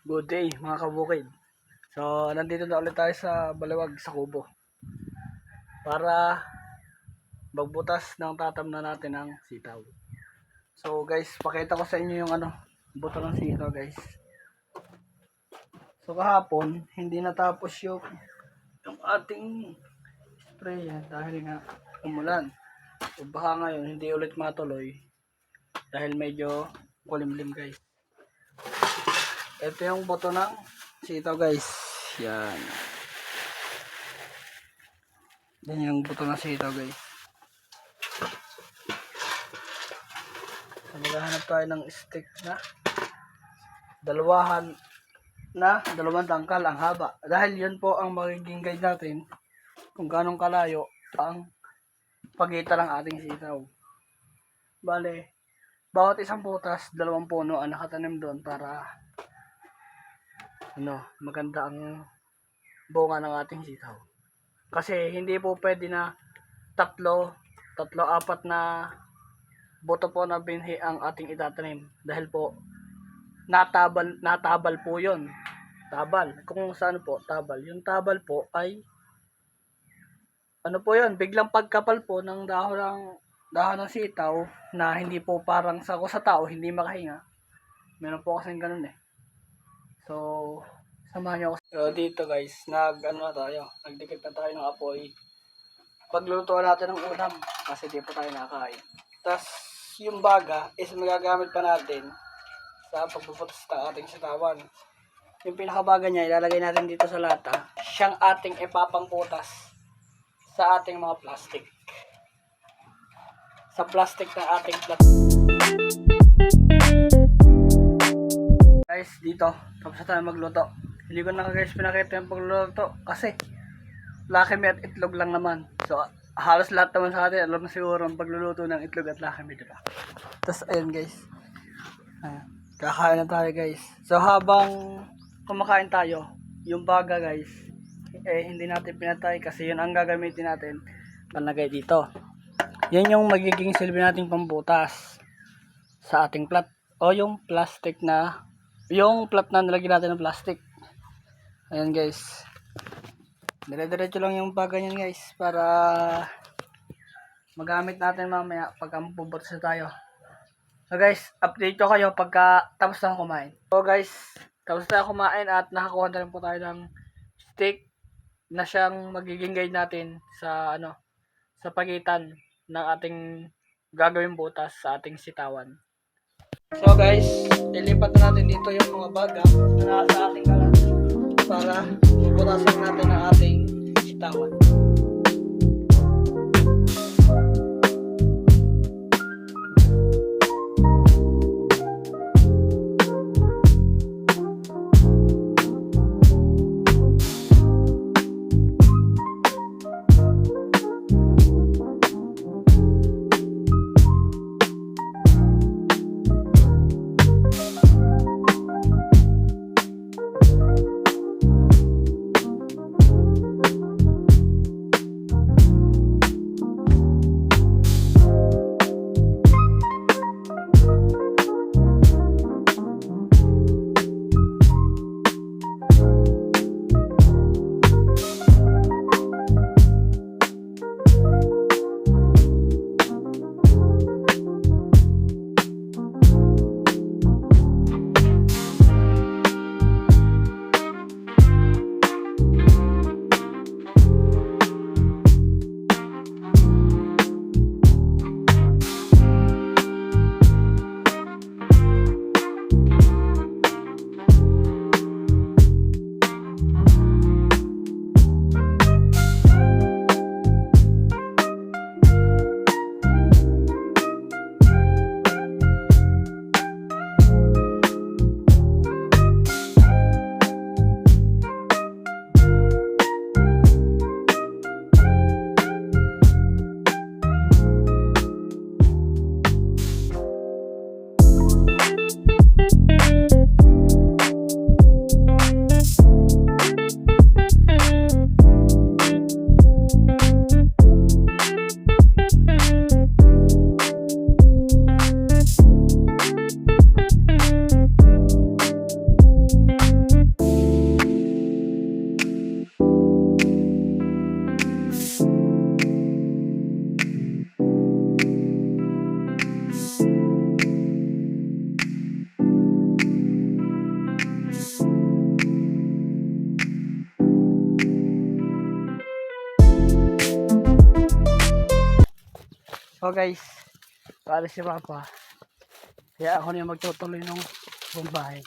Good day mga kabukid. So, nandito na ulit tayo sa Baliwag sa Kubo para magbutas ng tatamnan natin ng sitaw. So guys, pakita ko sa inyo yung buto ng sitaw guys. So kahapon, hindi natapos yung ating spray dahil nga umulan. So baka ngayon, hindi ulit matuloy dahil medyo kulimlim guys. Ito yung buto ng sitaw guys. Yan. Yan yung buto ng sitaw guys. So, maghahanap tayo ng stick na dalawang tangkal ang haba. Dahil yun po ang magiging guide natin kung ganong kalayo ang pagitan ng ating sitaw. Bale, bawat isang butas, 2 puno ang nakatanim doon para maganda ang bunga ng ating sitaw. Kasi hindi po pwede na tatlo, apat na buto po na binhi ang ating itatanim. Dahil po, natabal po yun. Tabal. Kung saan po, tabal. Yung tabal po ay, po yun, biglang pagkapal po ng dahon ng sitaw na hindi po parang sa tao, hindi makahinga. Meron po kasing ganun eh. So, samahan nyo ako. So, dito guys, nagdikit na tayo ng apoy. Paglutuan natin ng ulam kasi di pa tayo nakakain. Tapos, yung baga is magagamit pa natin sa pagpuputos ng ating sitawan. Yung pinakabaga niya, ilalagay natin dito sa lata. Siyang ating ipapangputas sa ating mga plastic. Sa plastic ng ating plastic. Guys, dito, tapos na tayo magluto. Hindi ko na guys pinakita yung pagluluto kasi Lucky Me at itlog lang naman. So, halos lahat naman sa atin, alam na siguro ang pagluluto ng itlog at Lucky Me, diba? Tapos, ayun guys. Ayan. Kakain na tayo guys. So, habang kumakain tayo, yung baga guys, hindi natin pinatay kasi yun ang gagamitin natin panlagay dito. Yan yung magiging silbi nating pambutas sa ating plat. O yung plastic na, yung plat na nilagyan natin ng plastic. Ayan guys. Dire-diretso lang yung baga niyan guys para magamit natin mamaya pag bubutas na tayo. So guys, update ko kayo pagka tapos na kumain. So guys, tapos na kumain at nakakuha na rin po tayo ng stick na siyang magiging guide natin sa sa pagitan ng ating gagawing butas sa ating sitawan. So guys, ilipat na natin dito yung mga baga na nasa ating kalan para bubutasan natin ang ating sitawan. So guys, paalis si Papa. Kaya ako na yung magtutuloy ng buong bahay.